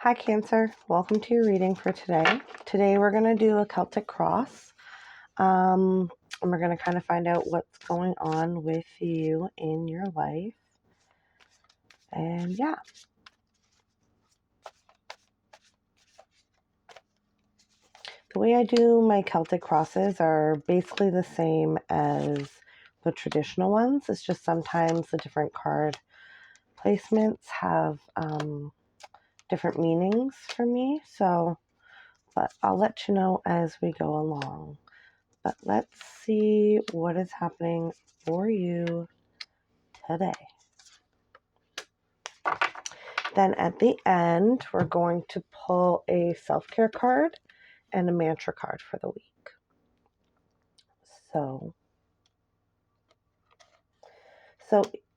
Hi Cancer, welcome to your reading for today. Today we're going to do a Celtic cross and we're going to kind of find out what's going on with you in your life. And yeah. The way I do my Celtic crosses are basically the same as the traditional ones. It's just sometimes the different card placements have different meanings for me. But I'll let you know as we go along. But let's see what is happening for you today. Then at the end, we're going to pull a self-care card and a mantra card for the week. So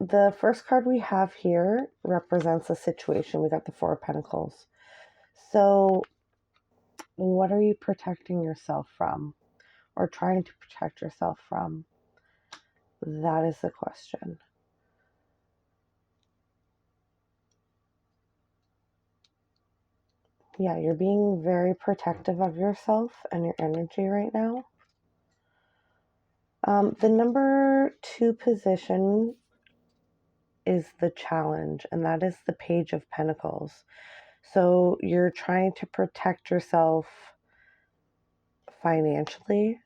the first card we have here represents a situation. We got the Four of Pentacles. So what are you protecting yourself from or trying to protect yourself from? That is the question. Yeah, you're being very protective of yourself and your energy right now. The number 2 position is the challenge, and that is the Page of Pentacles. So you're trying to protect yourself financially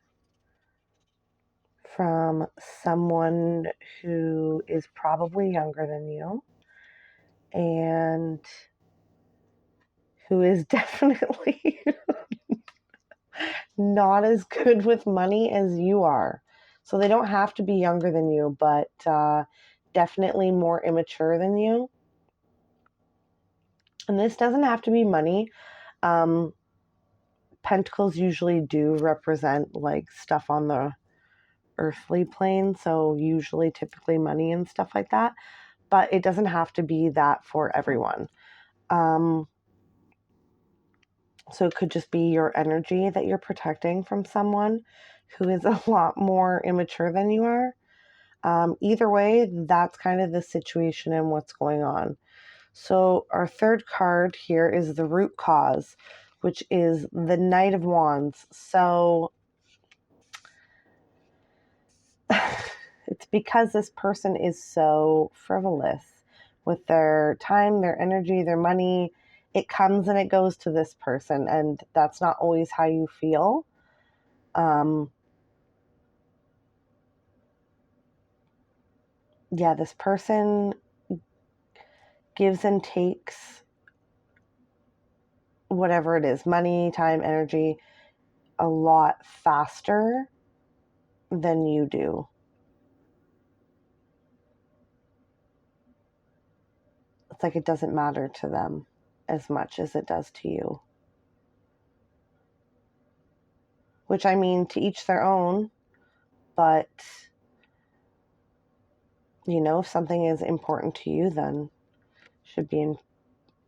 from someone who is probably younger than you and who is definitely not as good with money as you are. So they don't have to be younger than you, but definitely more immature than you. And this doesn't have to be money. Pentacles usually do represent like stuff on the earthly plane. So usually typically money and stuff like that. But it doesn't have to be that for everyone. So it could just be your energy that you're protecting from someone who is a lot more immature than you are. Either way, that's kind of the situation and what's going on. So our third card here is the root cause, which is the Knight of Wands. So it's because this person is so frivolous with their time, their energy, their money. It comes and it goes to this person, and that's not always how you feel. Yeah, this person gives and takes whatever it is, money, time, energy, a lot faster than you do. It's like it doesn't matter to them as much as it does to you. Which, I mean, to each their own, but you know, if something is important to you, then it should be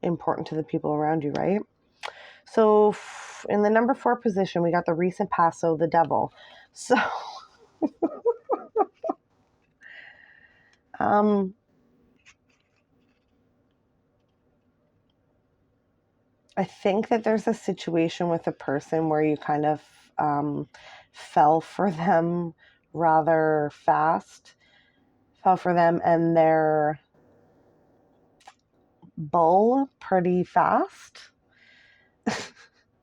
important to the people around you, right? So in the number 4 position, we got the recent passo, the devil. So I think that there's a situation with a person where you kind of fell for them rather fast, fell for them and their bull pretty fast,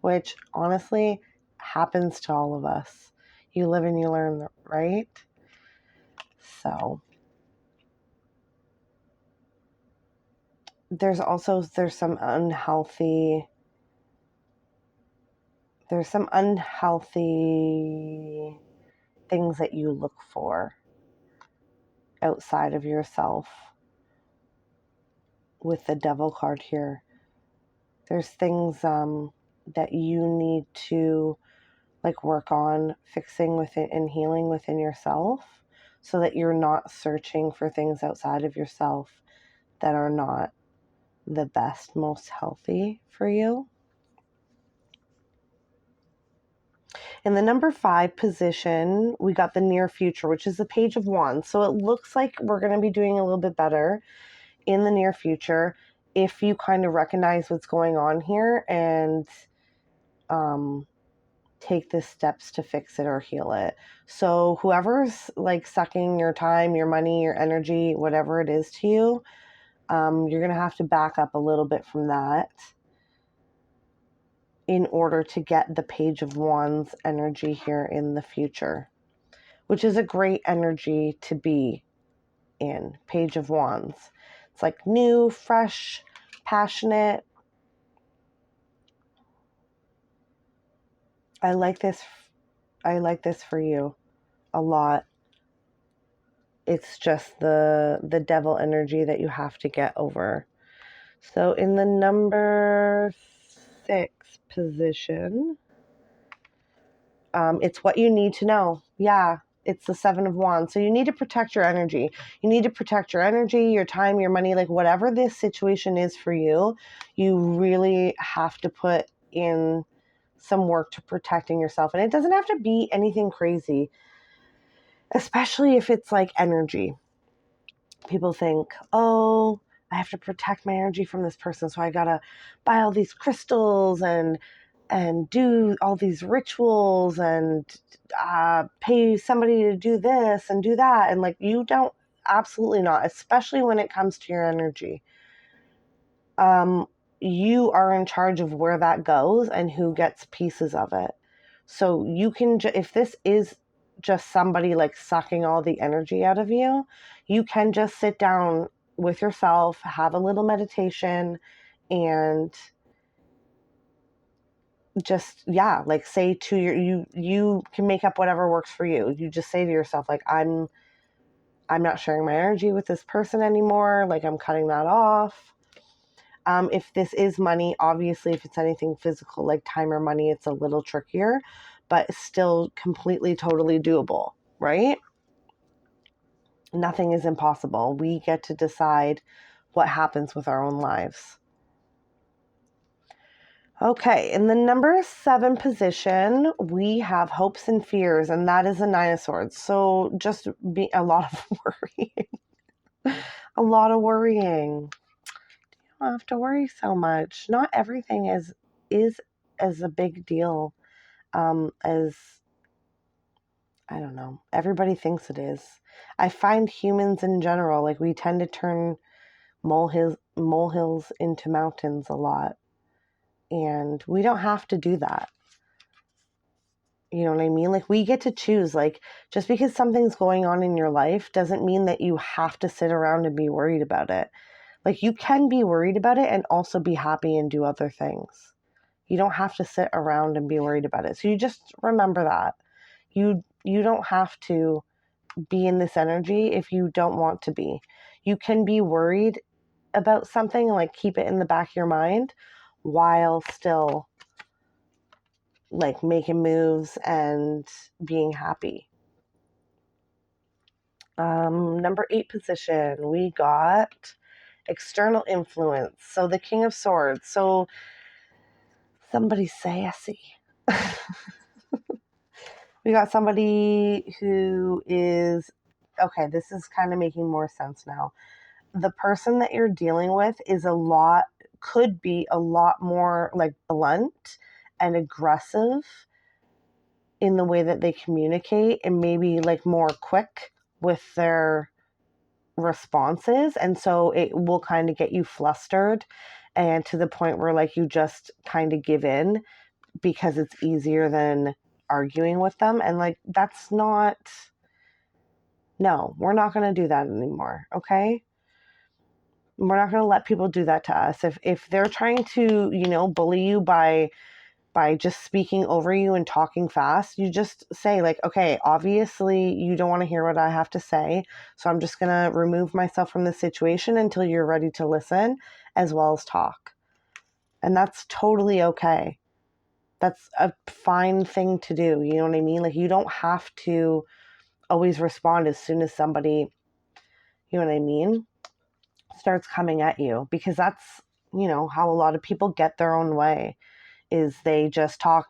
which honestly happens to all of us. You live and you learn, right? So there's some unhealthy things that you look for outside of yourself with the devil card here. There's things that you need to like work on fixing within and healing within yourself so that you're not searching for things outside of yourself that are not the best, most healthy for you. In the number 5 position, we got the near future, which is the Page of Wands. So it looks like we're going to be doing a little bit better in the near future. if you kind of recognize what's going on here and take the steps to fix it or heal it. So whoever's like sucking your time, your money, your energy, whatever it is to you, you're going to have to back up a little bit from that in order to get the Page of Wands energy here in the future, which is a great energy to be in. Page of Wands. It's like new, fresh, passionate. I like this for you a lot. It's just the devil energy that you have to get over. So in the number 6 position, it's what you need to know. Yeah, it's the 7 of Wands. So you need to protect your energy. You need to protect your energy, your time, your money, like whatever this situation is for you, you really have to put in some work to protecting yourself. And it doesn't have to be anything crazy, especially if it's like energy. People think, oh, I have to protect my energy from this person, so I gotta buy all these crystals and do all these rituals and pay somebody to do this and do that. And like, you don't, absolutely not, especially when it comes to your energy. You are in charge of where that goes and who gets pieces of it. So you can, if this is just somebody like sucking all the energy out of you, you can just sit down with yourself, have a little meditation, and just, yeah, like say to you can make up whatever works for you. You just say to yourself, like, I'm not sharing my energy with this person anymore. Like, I'm cutting that off. If this is money, obviously, if it's anything physical like time or money, it's a little trickier, but still completely, totally doable, right? Nothing is impossible. We get to decide what happens with our own lives. Okay, in the number 7 position, we have hopes and fears, and that is a 9 of Swords. So just be a lot of worrying. A lot of worrying. You don't have to worry so much. Not everything is as a big deal as, I don't know, everybody thinks it is. I find humans in general, like, we tend to turn molehills into mountains a lot. And we don't have to do that. You know what I mean? Like, we get to choose. Like, just because something's going on in your life doesn't mean that you have to sit around and be worried about it. Like, you can be worried about it and also be happy and do other things. You don't have to sit around and be worried about it. So you just remember that. You don't have to be in this energy if you don't want to be. You can be worried about something and like keep it in the back of your mind while still like making moves and being happy. Number 8 position, we got external influence. So the King of Swords. So somebody sassy. We got somebody who is, okay, this is kind of making more sense now. The person that you're dealing with could be a lot more like blunt and aggressive in the way that they communicate, and maybe like more quick with their responses. And so it will kind of get you flustered and to the point where like you just kind of give in because it's easier than arguing with them. And like, that's not, no, we're not going to do that anymore. Okay. We're not going to let people do that to us. If they're trying to, bully you by just speaking over you and talking fast, you just say like, okay, obviously you don't want to hear what I have to say. So I'm just going to remove myself from the situation until you're ready to listen as well as talk. And that's totally okay. That's a fine thing to do. You know what I mean? Like, you don't have to always respond as soon as somebody, you know what I mean, starts coming at you, because that's, how a lot of people get their own way. Is they talk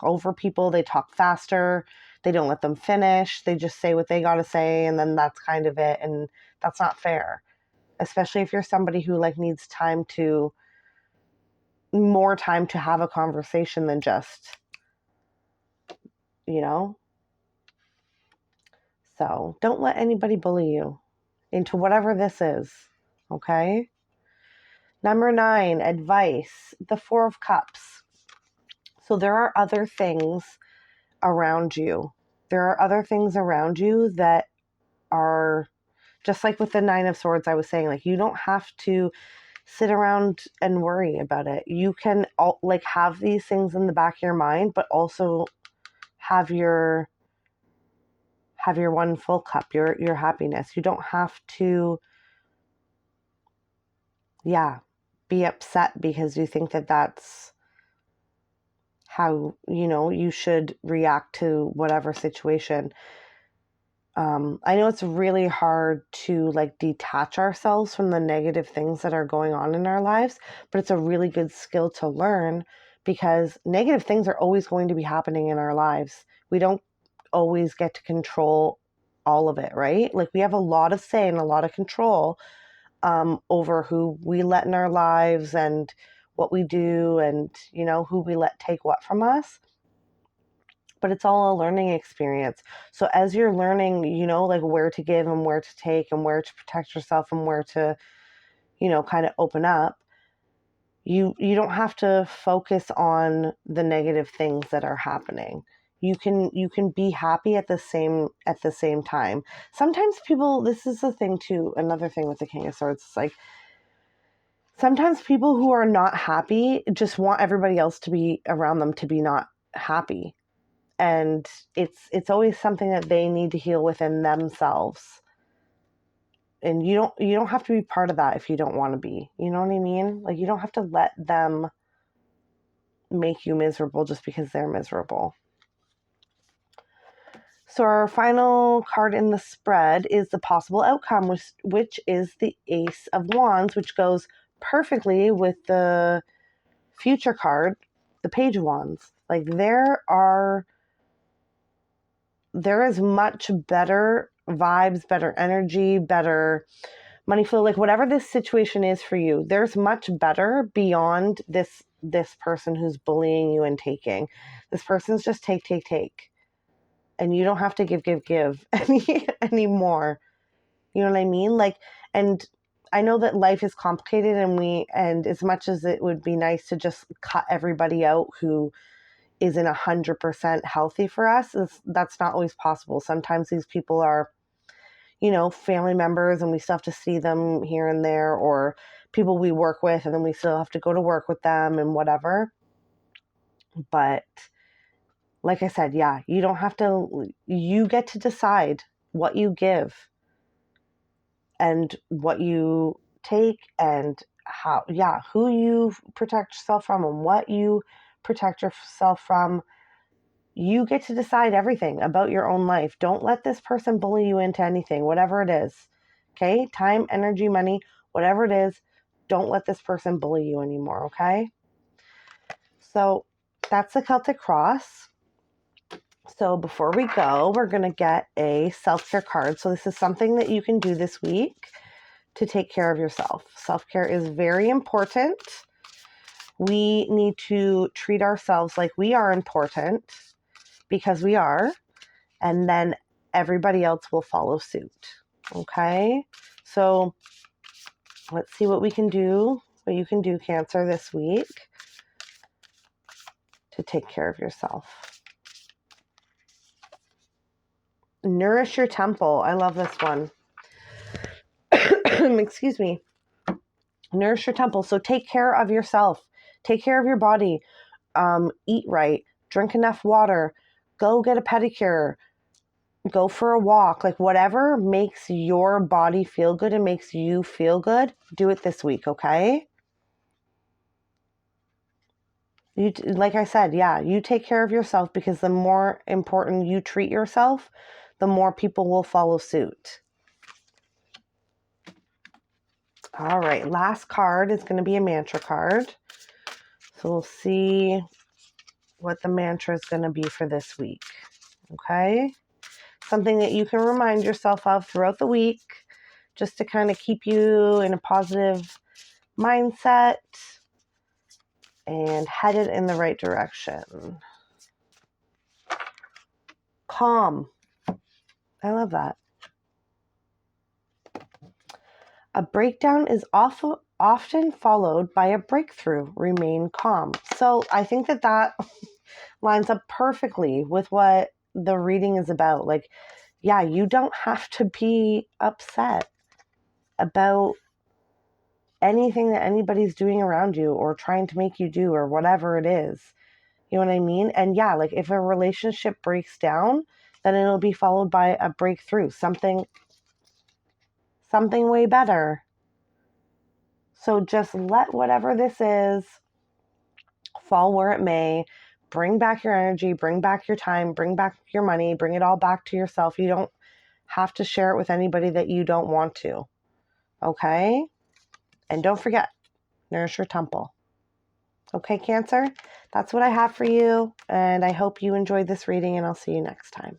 over people, they talk faster, they don't let them finish, they just say what they got to say, and then that's kind of it, and that's not fair, especially if you're somebody who like needs more time to have a conversation than just, you know. So don't let anybody bully you into whatever this is. Okay. Number 9, advice, the 4 of Cups. So there are other things around you. There are other things around you that are just like with the 9 of Swords, I was saying, like, you don't have to sit around and worry about it. You can like have these things in the back of your mind, but also have your one full cup, your happiness. You don't have to be upset because you think that that's how, you should react to whatever situation. I know it's really hard to like detach ourselves from the negative things that are going on in our lives, but it's a really good skill to learn because negative things are always going to be happening in our lives. We don't always get to control all of it, right? Like we have a lot of say and a lot of control over who we let in our lives and what we do and, who we let take what from us. But it's all a learning experience. So as you're learning, like where to give and where to take and where to protect yourself and where to, kind of open up, you don't have to focus on the negative things that are happening. You can be happy at the same time. Sometimes people, this is the thing too, another thing with the King of Swords, it's like sometimes people who are not happy just want everybody else to be around them to be not happy. And it's always something that they need to heal within themselves. And you don't have to be part of that if you don't want to be. You know what I mean? Like you don't have to let them make you miserable just because they're miserable. So our final card in the spread is the possible outcome, which is the Ace of Wands, which goes perfectly with the future card, the Page of Wands. Like there is much better vibes, better energy, better money flow, like whatever this situation is for you, there's much better beyond this person who's bullying you and taking. This person's just take. And you don't have to give anymore. You know what I mean? Like, and I know that life is complicated and as much as it would be nice to just cut everybody out who isn't 100% healthy for us, that's not always possible. Sometimes these people are, family members and we still have to see them here and there, or people we work with and then we still have to go to work with them and whatever. But like I said, you don't have to, you get to decide what you give and what you take and how, who you protect yourself from and what you protect yourself from. You get to decide everything about your own life. Don't let this person bully you into anything, whatever it is. Okay? Time, energy, money, whatever it is, don't let this person bully you anymore, okay? So that's the Celtic Cross. So before we go, we're going to get a self-care card. So this is something that you can do this week to take care of yourself. Self-care is very important. We need to treat ourselves like we are important because we are, and then everybody else will follow suit. Okay? So let's see what you can do, Cancer, this week to take care of yourself. Nourish your temple. I love this one. Excuse me. Nourish your temple. So take care of yourself. Take care of your body. Eat right. Drink enough water. Go get a pedicure. Go for a walk. Like whatever makes your body feel good and makes you feel good, do it this week, okay? Like I said, you take care of yourself because the more important you treat yourself, the more people will follow suit. All right, last card is going to be a mantra card. So we'll see what the mantra is going to be for this week. Okay? Something that you can remind yourself of throughout the week just to kind of keep you in a positive mindset and headed in the right direction. Calm. I love that. A breakdown is often followed by a breakthrough. Remain calm. So I think that lines up perfectly with what the reading is about. Like, yeah, you don't have to be upset about anything that anybody's doing around you or trying to make you do or whatever it is. You know what I mean? And yeah, like if a relationship breaks down, then it'll be followed by a breakthrough, something way better. So just let whatever this is fall where it may. Bring back your energy, bring back your time, bring back your money, bring it all back to yourself. You don't have to share it with anybody that you don't want to. Okay? And don't forget, nourish your temple. Okay, Cancer? That's what I have for you. And I hope you enjoyed this reading, and I'll see you next time.